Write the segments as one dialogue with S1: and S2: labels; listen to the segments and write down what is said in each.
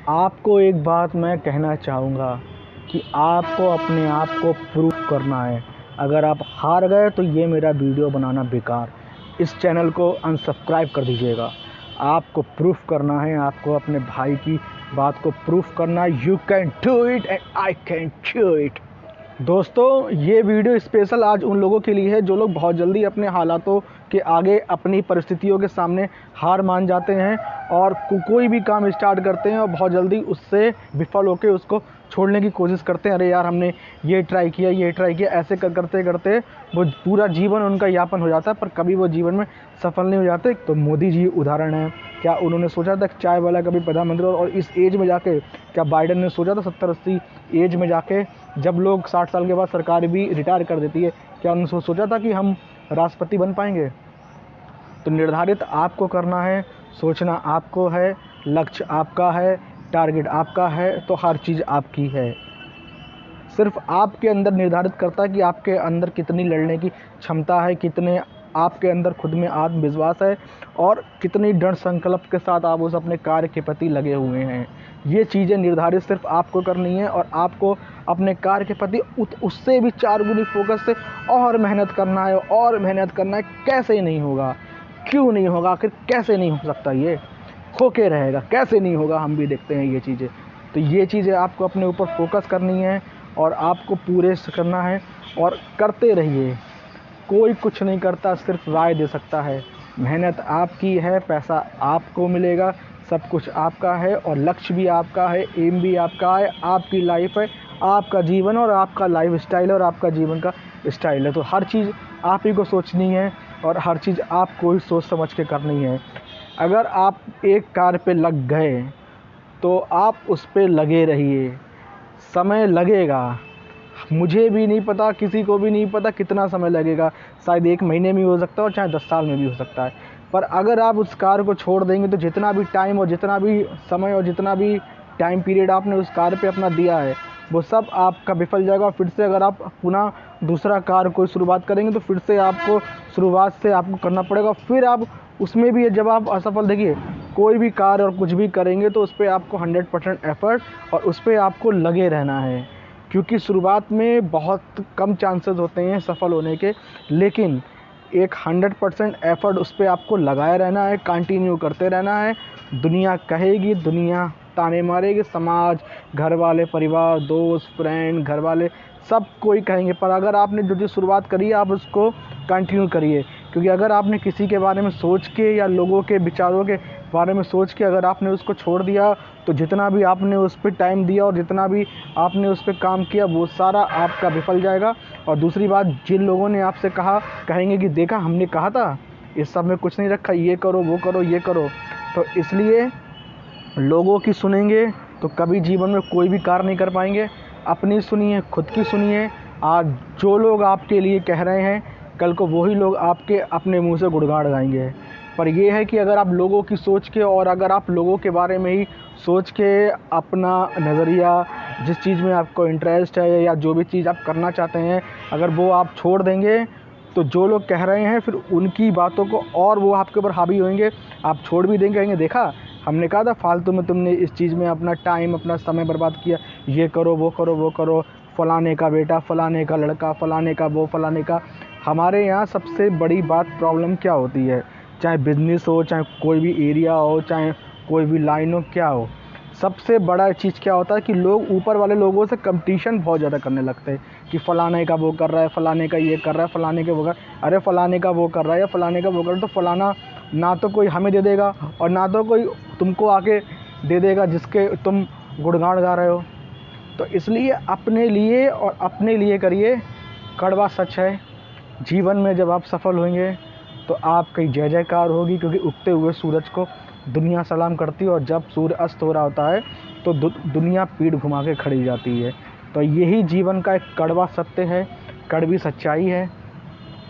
S1: आपको एक बात मैं कहना चाहूँगा कि आपको अपने आप को प्रूफ करना है। अगर आप हार गए तो ये मेरा वीडियो बनाना बेकार। इस चैनल को अनसब्सक्राइब कर दीजिएगा। आपको प्रूफ करना है, आपको अपने भाई की बात को प्रूफ करना है। You can do it and I can do it. दोस्तों, ये वीडियो स्पेशल आज उन लोगों के लिए है जो लोग बहुत जल्दी अपने हालातों के आगे, अपनी परिस्थितियों के सामने हार मान जाते हैं और कोई भी काम स्टार्ट करते हैं और बहुत जल्दी उससे विफल होकर उसको छोड़ने की कोशिश करते हैं। अरे यार, हमने ये ट्राई किया, ऐसे करते करते वो पूरा जीवन उनका यापन हो जाता है, पर कभी वो जीवन में सफल नहीं हो जाते। तो मोदी जी उदाहरण है। क्या उन्होंने सोचा था कि चाय वाला कभी प्रधानमंत्री और इस एज में जाके? क्या बाइडेन ने सोचा था 70-80 एज में जाके, जब लोग 60 साल के बाद सरकार भी रिटायर कर देती है, क्या उन्होंने सोचा था कि हम राष्ट्रपति बन पाएंगे? तो निर्धारित आपको करना है, सोचना आपको है, लक्ष्य आपका है, टारगेट आपका है, तो हर चीज़ आपकी है। सिर्फ आपके अंदर निर्धारित करता है कि आपके अंदर कितनी लड़ने की क्षमता है, कितने आपके अंदर खुद में आत्मविश्वास है और कितनी दृढ़ संकल्प के साथ आप उस अपने कार्य के प्रति लगे हुए हैं। ये चीज़ें निर्धारित सिर्फ आपको करनी है और आपको अपने कार्य के प्रति उससे भी 4 गुनी फोकस से और मेहनत करना है और मेहनत करना है। कैसे नहीं होगा? क्यों नहीं होगा? आखिर कैसे नहीं हो सकता? ये होके रहेगा। कैसे नहीं होगा? हम भी देखते हैं ये चीज़ें। तो ये चीज़ें आपको अपने ऊपर फोकस करनी है और आपको पूरे से करना है और करते रहिए। कोई कुछ नहीं करता, सिर्फ राय दे सकता है। मेहनत आपकी है, पैसा आपको मिलेगा, सब कुछ आपका है और लक्ष्य भी आपका है, एम भी आपका है, आपकी लाइफ है, आपका जीवन और आपका लाइफ स्टाइल और आपका जीवन का स्टाइल है। तो हर चीज़ आप ही को सोचनी है और हर चीज़ आपको ही सोच समझ के करनी है। अगर आप एक कार्य पे लग गए तो आप उस पे लगे रहिए। समय लगेगा, मुझे भी नहीं पता, किसी को भी नहीं पता कितना समय लगेगा। शायद 1 महीने में भी हो सकता है और चाहे 10 साल में भी हो सकता है। पर अगर आप उस कार्य को छोड़ देंगे तो जितना भी टाइम और जितना भी समय और जितना भी टाइम पीरियड आपने उस कार्य पे अपना दिया है, वो सब आपका विफल जाएगा। और फिर से अगर आप पुनः दूसरा कार्य कोई शुरुआत करेंगे तो फिर से आपको शुरुआत से आपको करना पड़ेगा। फिर आप उसमें भी जब आप असफल, देखिए कोई भी कार्य और कुछ भी करेंगे तो उस पर आपको 100% एफर्ट और उस पर आपको लगे रहना है, क्योंकि शुरुआत में बहुत कम चांसेस होते हैं सफल होने के। लेकिन एक 100% एफर्ट उस पर आपको लगाए रहना है, कंटिन्यू करते रहना है। दुनिया कहेगी, दुनिया ताने मारेगी, समाज, घर वाले, परिवार, दोस्त, फ्रेंड, घर वाले सब कोई कहेंगे, पर अगर आपने जो शुरुआत करी है आप उसको कंटिन्यू करिए। क्योंकि अगर आपने किसी के बारे में सोच के या लोगों के विचारों के बारे में सोच के अगर आपने उसको छोड़ दिया तो जितना भी आपने उस पर टाइम दिया और जितना भी आपने उस पर काम किया वो सारा आपका विफल जाएगा। और दूसरी बात, जिन लोगों ने आपसे कहेंगे कि देखा हमने कहा था, इस सब में कुछ नहीं रखा, ये करो वो करो ये करो। तो इसलिए लोगों की सुनेंगे तो कभी जीवन में कोई भी कार्य नहीं कर पाएंगे। अपनी सुनिए, खुद की सुनिए। आज जो लोग आपके लिए कह रहे हैं, कल को वही लोग आपके अपने मुंह से गुणगान गाएंगे। पर यह है कि अगर आप लोगों की सोच के और अगर आप लोगों के बारे में ही सोच के अपना नज़रिया, जिस चीज़ में आपको इंटरेस्ट है या जो भी चीज़ आप करना चाहते हैं, अगर वो आप छोड़ देंगे तो जो लोग कह रहे हैं फिर उनकी बातों को और वो आपके ऊपर हावी होंगे। आप छोड़ भी देंगे, कहेंगे देखा हमने कहा था, फालतू में तुमने इस चीज़ में अपना टाइम, अपना समय बर्बाद किया, ये करो वो करो वो करो, फलाने का बेटा, फलाने का लड़का, फलाने का वो, फलाने का। हमारे यहाँ सबसे बड़ी बात, प्रॉब्लम क्या होती है, चाहे बिजनेस हो, चाहे कोई भी एरिया हो, चाहे कोई भी लाइन हो, क्या हो, सबसे बड़ा चीज़ क्या होता है कि लोग ऊपर वाले लोगों से कंपटीशन बहुत ज़्यादा करने लगते हैं कि फ़लाने का वो कर रहा है, फ़लाने का ये कर रहा है, फ़लाने के वो कर, अरे फ़लाने का वो कर रहा है या फ़लाने का वो कर रहा है, तो फ़लाना ना तो कोई हमें दे देगा और ना तो कोई तुमको आके दे देगा जिसके तुम गुणगान गा रहे हो। तो इसलिए अपने लिए और अपने लिए करिए। कड़वा सच है, जीवन में जब आप सफल होंगे तो आपकी जय जयकार होगी, क्योंकि उगते हुए सूरज को दुनिया सलाम करती है और जब सूर्य अस्त हो रहा होता है तो दुनिया पीठ घुमा के खड़ी जाती है। तो यही जीवन का एक कड़वा सत्य है, कड़वी सच्चाई है।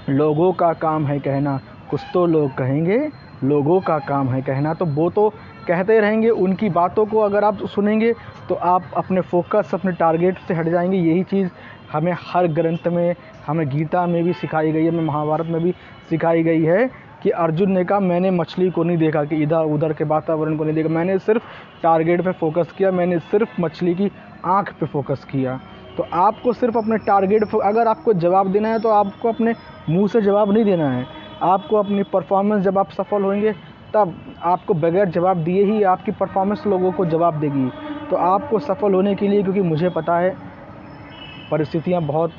S1: लोगों का काम है कहना, कुछ तो लोग कहेंगे, लोगों का काम है कहना, तो वो तो कहते रहेंगे। उनकी बातों को अगर आप सुनेंगे तो आप अपने फोकस, अपने टारगेट से हट जाएंगे। यही चीज़ हमें हर ग्रंथ में, हमें गीता में भी सिखाई गई है, हमें महाभारत में भी सिखाई गई है कि अर्जुन ने कहा मैंने मछली को नहीं देखा, कि इधर उधर के वातावरण को नहीं देखा, मैंने सिर्फ टारगेट पे फोकस किया, मैंने सिर्फ मछली की आँख पे फोकस किया। तो आपको सिर्फ अपने टारगेट, अगर आपको जवाब देना है तो आपको अपने मुंह से जवाब नहीं देना है, आपको अपनी परफॉर्मेंस, जब आप सफल होंगे तब आपको बगैर जवाब दिए ही आपकी परफॉर्मेंस लोगों को जवाब देगी। तो आपको सफल होने के लिए, क्योंकि मुझे पता है परिस्थितियाँ बहुत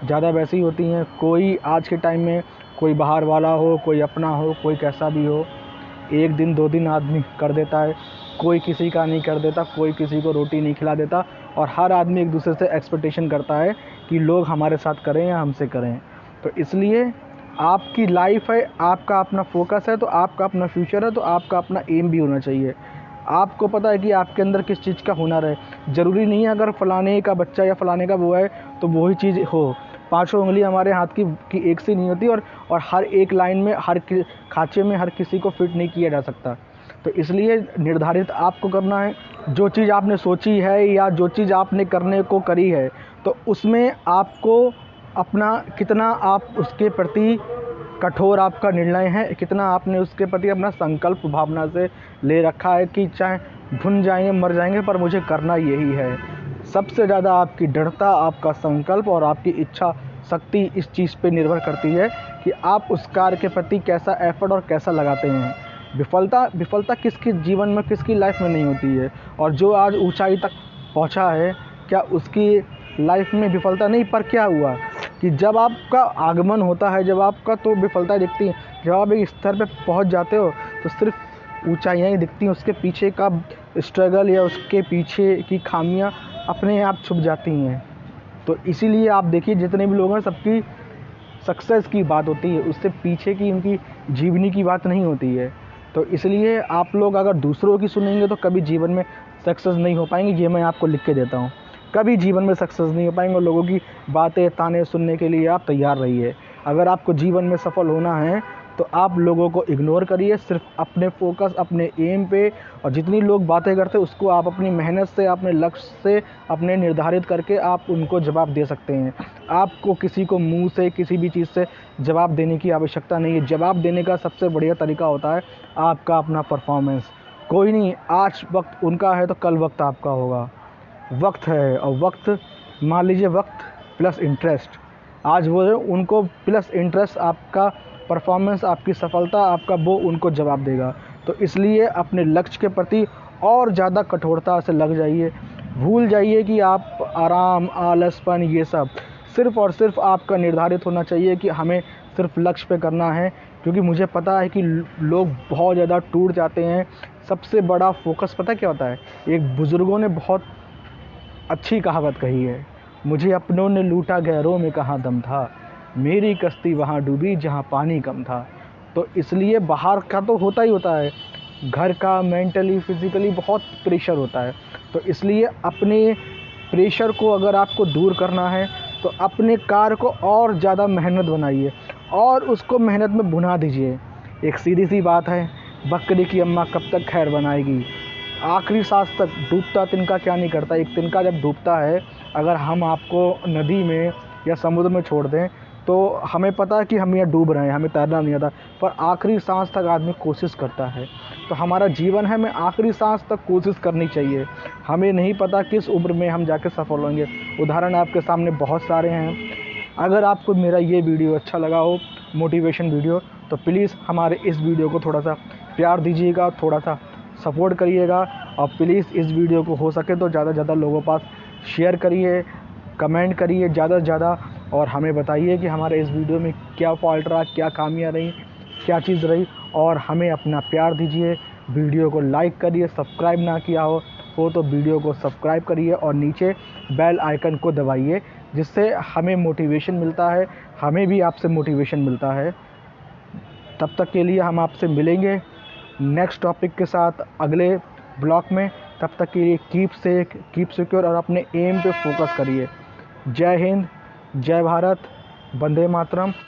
S1: ज़्यादा वैसी होती हैं, कोई आज के टाइम में कोई बाहर वाला हो, कोई अपना हो, कोई कैसा भी हो, 1 दिन 2 दिन आदमी कर देता है, कोई किसी का नहीं कर देता, कोई किसी को रोटी नहीं खिला देता, और हर आदमी एक दूसरे से एक्सपेक्टेशन करता है कि लोग हमारे साथ करें या हमसे करें। तो इसलिए आपकी लाइफ है, आपका अपना फोकस है, तो आपका अपना फ्यूचर है, तो आपका अपना एम भी होना चाहिए। आपको पता है कि आपके अंदर किस चीज़ का हुनर है। ज़रूरी नहीं है अगर फ़लाने का बच्चा या फ़लाने का वो है तो वही चीज़ हो। पाँचों उंगली हमारे हाथ की एक सी नहीं होती, और हर एक लाइन में, हर खाँचे में हर किसी को फिट नहीं किया जा सकता। तो इसलिए निर्धारित आपको करना है, जो चीज़ आपने सोची है या जो चीज़ आपने करने को करी है, तो उसमें आपको अपना कितना आप उसके प्रति कठोर आपका निर्णय है, कितना आपने उसके प्रति अपना संकल्प भावना से ले रखा है कि चाहे भुन जाएंगे, मर जाएंगे, पर मुझे करना यही है। सबसे ज़्यादा आपकी दृढ़ता, आपका संकल्प और आपकी इच्छा शक्ति इस चीज़ पे निर्भर करती है कि आप उस कार्य के प्रति कैसा एफर्ट और कैसा लगाते हैं। विफलता किसके जीवन में, किसकी लाइफ में नहीं होती है, और जो आज ऊंचाई तक पहुंचा है, क्या उसकी लाइफ में विफलता नहीं, पर क्या हुआ कि जब आपका आगमन होता है, जब आपका, तो विफलता दिखती है। जब आप एक स्तर पे पहुंच जाते हो तो सिर्फ ऊंचाइयाँ ही दिखती हैं, उसके पीछे का स्ट्रगल या उसके पीछे की खामियां अपने आप छुप जाती हैं। तो इसीलिए आप देखिए जितने भी लोग हैं, सबकी सक्सेस की बात होती है, उससे पीछे की उनकी जीवनी की बात नहीं होती है। तो इसलिए आप लोग अगर दूसरों की सुनेंगे तो कभी जीवन में सक्सेस नहीं हो पाएंगे, ये मैं आपको लिख के देता हूँ। कभी जीवन में सक्सेस नहीं हो पाएंगे, और लोगों की बातें ताने सुनने के लिए आप तैयार रहिए। अगर आपको जीवन में सफल होना है तो आप लोगों को इग्नोर करिए, सिर्फ अपने फोकस, अपने एम पे, और जितनी लोग बातें करते हैं उसको आप अपनी मेहनत से, अपने लक्ष्य से, अपने निर्धारित करके आप उनको जवाब दे सकते हैं। आपको किसी को मुंह से, किसी भी चीज़ से जवाब देने की आवश्यकता नहीं है। जवाब देने का सबसे बढ़िया तरीका होता है आपका अपना परफॉर्मेंस। कोई नहीं, आज वक्त उनका है तो कल वक्त आपका होगा। वक्त है, और वक्त, मान लीजिए वक्त प्लस इंटरेस्ट, आज वो है, उनको प्लस इंटरेस्ट, आपका परफॉर्मेंस, आपकी सफलता, आपका वो उनको जवाब देगा। तो इसलिए अपने लक्ष्य के प्रति और ज़्यादा कठोरता से लग जाइए। भूल जाइए कि आप आराम, आलसपन, ये सब सिर्फ़ और सिर्फ आपका निर्धारित होना चाहिए कि हमें सिर्फ लक्ष्य पे करना है। क्योंकि मुझे पता है कि लोग बहुत ज़्यादा टूट जाते हैं। सबसे बड़ा फोकस पता क्या होता है? एक बुज़ुर्गों ने बहुत अच्छी कहावत कही है, मुझे अपनों ने लूटा गैरों में कहाँ दम था, मेरी कश्ती वहाँ डूबी जहाँ पानी कम था। तो इसलिए बाहर का तो होता ही होता है, घर का मेंटली, फिज़िकली बहुत प्रेशर होता है। तो इसलिए अपने प्रेशर को अगर आपको दूर करना है तो अपने कार्य को और ज़्यादा मेहनत बनाइए और उसको मेहनत में भुना दीजिए। एक सीधी सी बात है, बकरी की अम्मा कब तक खैर बनाएगी, आखिरी सांस तक। डूबता तिनका क्या नहीं करता। एक तिनका जब डूबता है, अगर हम आपको नदी में या समुद्र में छोड़ दें तो हमें पता है कि हम यहाँ डूब रहे हैं, हमें तैरना नहीं आता, पर आखिरी सांस तक आदमी कोशिश करता है। तो हमारा जीवन है, हमें आखिरी सांस तक कोशिश करनी चाहिए। हमें नहीं पता किस उम्र में हम जाके सफल होंगे। उदाहरण आपके सामने बहुत सारे हैं। अगर आपको मेरा ये वीडियो अच्छा लगा हो, मोटिवेशन वीडियो, तो प्लीज़ हमारे इस वीडियो को थोड़ा सा प्यार दीजिएगा, थोड़ा सा सपोर्ट करिएगा, और प्लीज़ इस वीडियो को हो सके तो ज़्यादा से ज़्यादा लोगों के पास शेयर करिए, कमेंट करिए ज़्यादा से ज़्यादा, और हमें बताइए कि हमारे इस वीडियो में क्या फॉल्ट रहा, क्या खामियां रही, क्या चीज़ रही, और हमें अपना प्यार दीजिए। वीडियो को लाइक करिए, सब्सक्राइब ना किया हो तो वीडियो को सब्सक्राइब करिए, और नीचे बेल आइकन को दबाइए, जिससे हमें मोटिवेशन मिलता है, हमें भी आपसे मोटिवेशन मिलता है। तब तक के लिए हम आपसे मिलेंगे नेक्स्ट टॉपिक के साथ अगले ब्लॉग में। तब तक के लिए कीप सेफ, कीप सिक्योर, और अपने एम पे फोकस करिए। जय हिंद, जय भारत, वंदे मातरम।